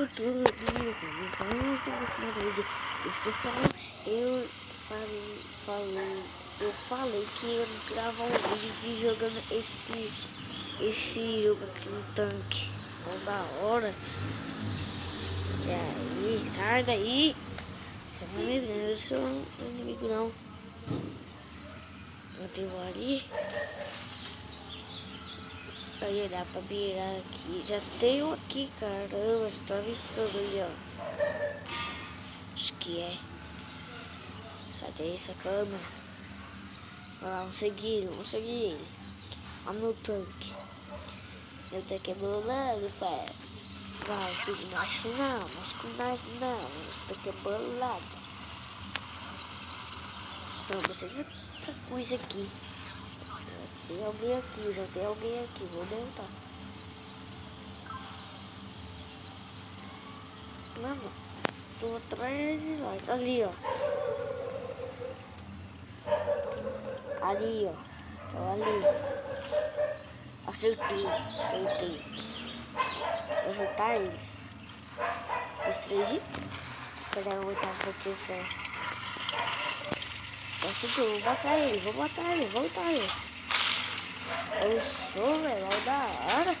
YouTube, pessoal, eu falei que eu ia gravar um vídeo de jogando esse jogo aqui no tanque, da hora. E aí, sai daí, você não é amigo, não, eu sou inimigo não. Eu tenho ali. Aí dá pra virar aqui. Já tenho aqui, caramba, já tô avistando ali, ó. Acho que é. Sai daí essa câmera. Olha lá, vamos seguir ele. Olha meu tanque. Meu tanque é bolado, pai. Vai, filho, não acho que não. Meu tanque é bolado. Não, gostei dessa coisa aqui. Tem alguém aqui, já tem alguém aqui, vou derrotar. Mano, tô atrás de nós, ali ó. Ali ó, tô ali. Acertei. Vou derrotar eles. Os três e... Pegar o oitavo posição. Tá subindo, vou matar ele. Eu sou, velho, da hora.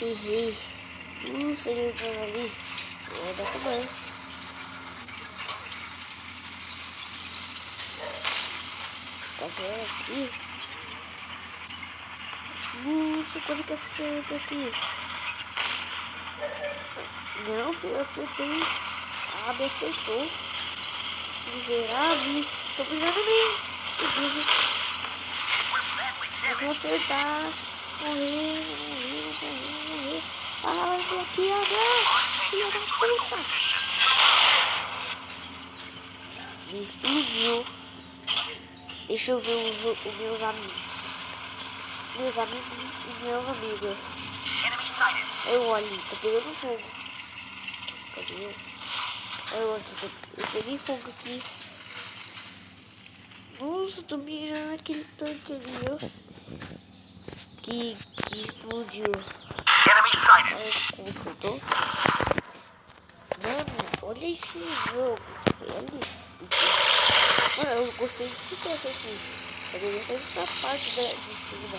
Ih, se ele entrar ali, vou dar também. Tá vendo aqui? Nossa, quase que acerta aqui. Não, filho, eu acertei. Ah, me acertou. Miserável, tô brigando mesmo. Eu vou acertar. Morrer. Ah, vai ser aqui agora. Filha da puta. Me explodiu. Deixa eu ver os meus amigos. Meus amigos. Eu ali, tô pegando fogo. Cadê? Eu peguei fogo aqui. Nossa, tô mirando aquele tanque ali, ó. Que explodiu. Como que eu tô? Mano, olha esse jogo. Realista. Mano, eu gostei desse tanque aqui. Eu gostei dessa parte de cima.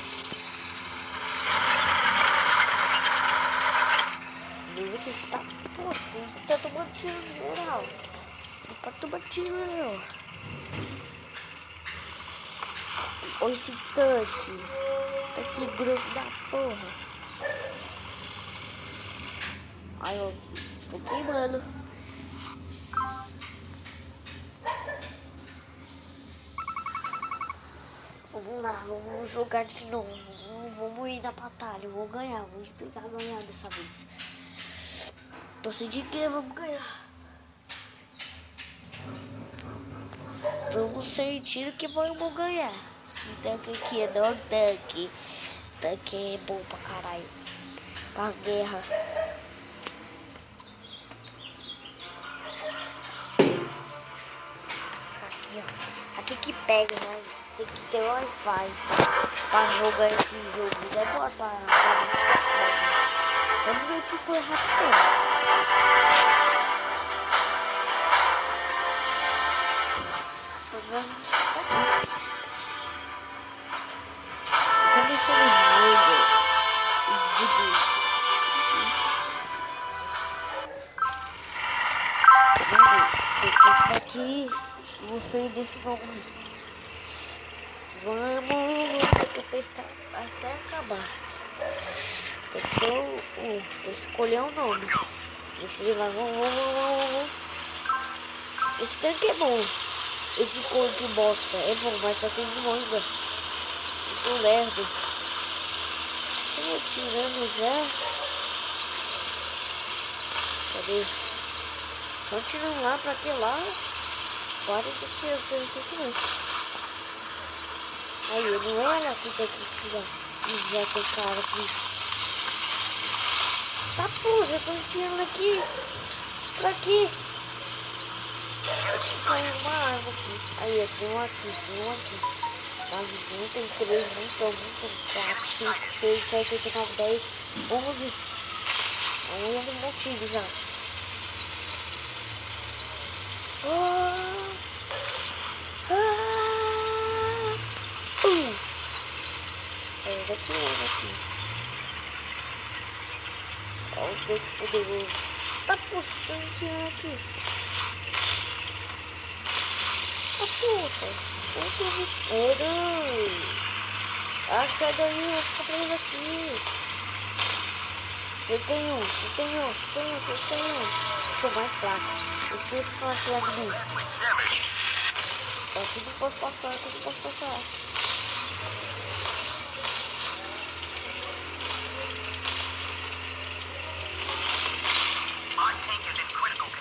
Eu vou testar. Pô, tem que tá tomando tiro geral. Não pode tomar tiro, não. Olha esse tanque. Tanque grosso da porra. Ai, eu tô queimando. Vamos lá, vamos jogar de novo. Vamos ir na batalha. Eu vou ganhar. Vou tentar ganhar dessa vez. Tô sentindo que vamos ganhar. Vamos sentir que vamos ganhar. Esse tanque aqui é não tanque. Tanque é bom pra caralho. Pras guerras. Aqui, ó. Aqui que pega, né? Tem que ter Wi-Fi pra jogar esse jogo. Demora pra vamos ver o que foi rápido. Começou o jogo. Os vídeos. Esse daqui. Gostei desse nome. Vamos ter que apertar até acabar. Tem que ser tem que escolher o nome. Tem que ser vamos. Esse tanque é bom. Esse cor de bosta é bom, mas só que ele não anda. Muito lerdo. Tô tirando já. Cadê? Tô tirando lá pra que lá. Para de tirar vocês também. Aí, não é ela que tem que tirar. E já tem cara aqui. Tá, pô, já tô tirando aqui. Pra quê? Acho que tem uma árvore aqui. Aí, tem um aqui. mais 33, muito, 4, 5, 6, 7, 8, 9, 10, 11. 11 montinhos já. É daqui. Olha o tanto poderoso. Tá postando aqui. Ah, poxa. Ah, sai daí, eu vou ficar preso aqui. Você tem um. Eu sou mais fraco. Os que ficam aqui lá no meio. Aqui não posso passar.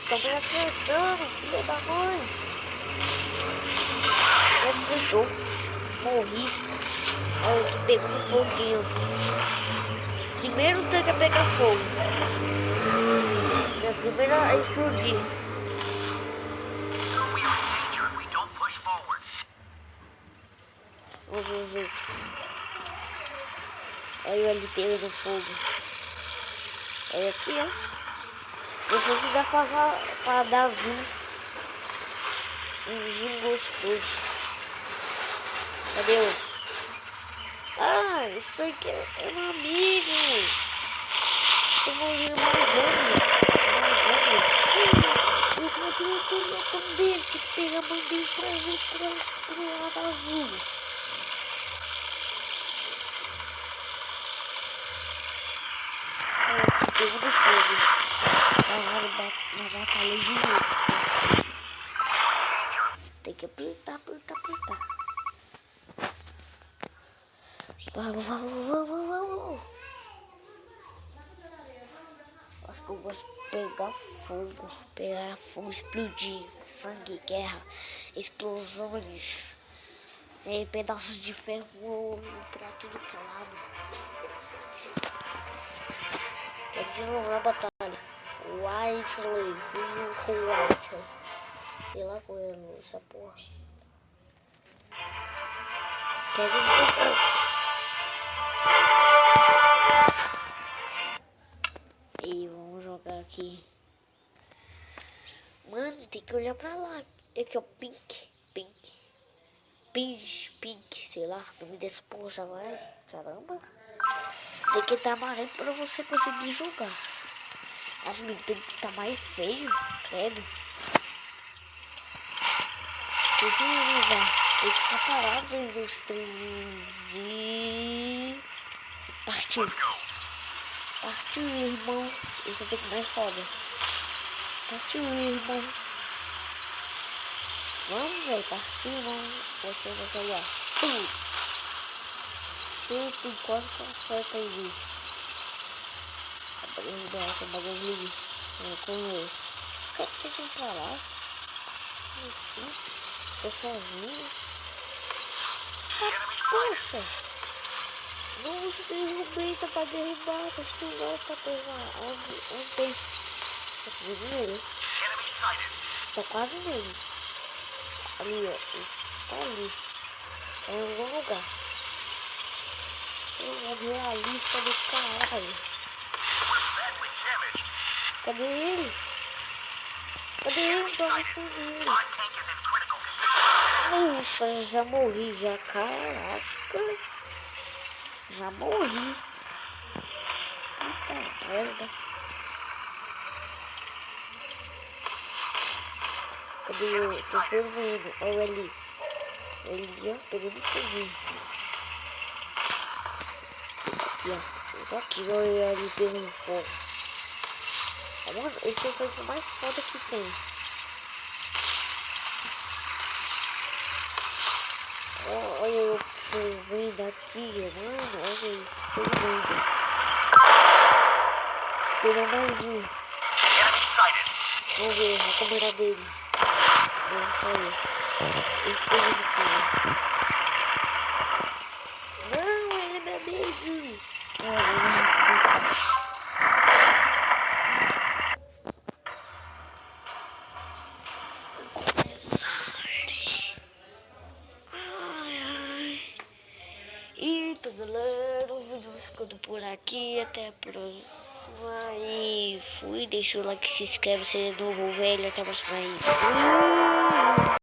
Tá me acertando, filho da mãe. Me acertou. Morri. Olha, eu tô pegando foguinho. Primeiro tanque a pegar fogo. Minha primeira a explodir. Vamos ver. Olha ele pegando fogo. Olha aqui, ó. Não sei se dá pra dar zoom. Um zoom gostoso. Cadê o? Ah, isso aqui é meu amigo. Somos irmãos. Eu tenho a bandeira. Tem que pegar a bandeira e trazer pro lado azul. Pegando fogo. Na batalha de novo. Tem que apertar. Vamos. Acho que eu gosto de pegar fogo, explodir, sangue, guerra, explosões, pedaços de ferro pra tudo que é lado. É de novo na batalha. Whiteley, fui com Whiteley. Sei lá qual é essa porra. Quer dizer, e vamos jogar aqui. Mano, tem que olhar pra lá. Aqui, ó, Pink, sei lá. O nome desse porra já vai. Caramba. Tem que estar amarelo pra você conseguir jogar. Acho que tem que estar mais feio, credo. Deixa eu jogar. Tem que ficar parado entre os 3 e... Partiu, irmão. Esse é o tempo mais foda. Partiu, irmão. Vamos, velho. Partiu, irmão. Vou tirar aquele lá. Sempre quase que acerta aí. Tem bagulho ali. Eu conheço. Os caras tem que ir pra lá. Enfim. Tô sozinho. Ah, poxa. Não se derrubei, tá pra derrubar. Tá escuro pra derrubar. Onde tem? Tá vendo nele? Tá quase nele. Ali, ó. Tá ali. É em algum lugar. É realista do caralho. Cadê ele? Não tô gostando dele. Nossa, já morri já. Caraca. Já morri. Puta merda. Cadê eu? Tô fervendo. Olha ali. Ele, ó, pegando foguinho. Aqui, ó. Eu tô aqui, olha ali pegando fogo. Mano, esse é o tanque mais foda que tem. Olha eu fervendo aqui, mano. Olha isso, fervendo. Espera mais um. Vamos ver a câmera dele. Vamos sair. Ele fervendo fogo. Não, ele é meu amigo. pronto, galera. O vídeo vai ficando por aqui. Até a próxima. E fui. Deixa o like, se inscreve se é novo ou velho. Até a próxima. E fui.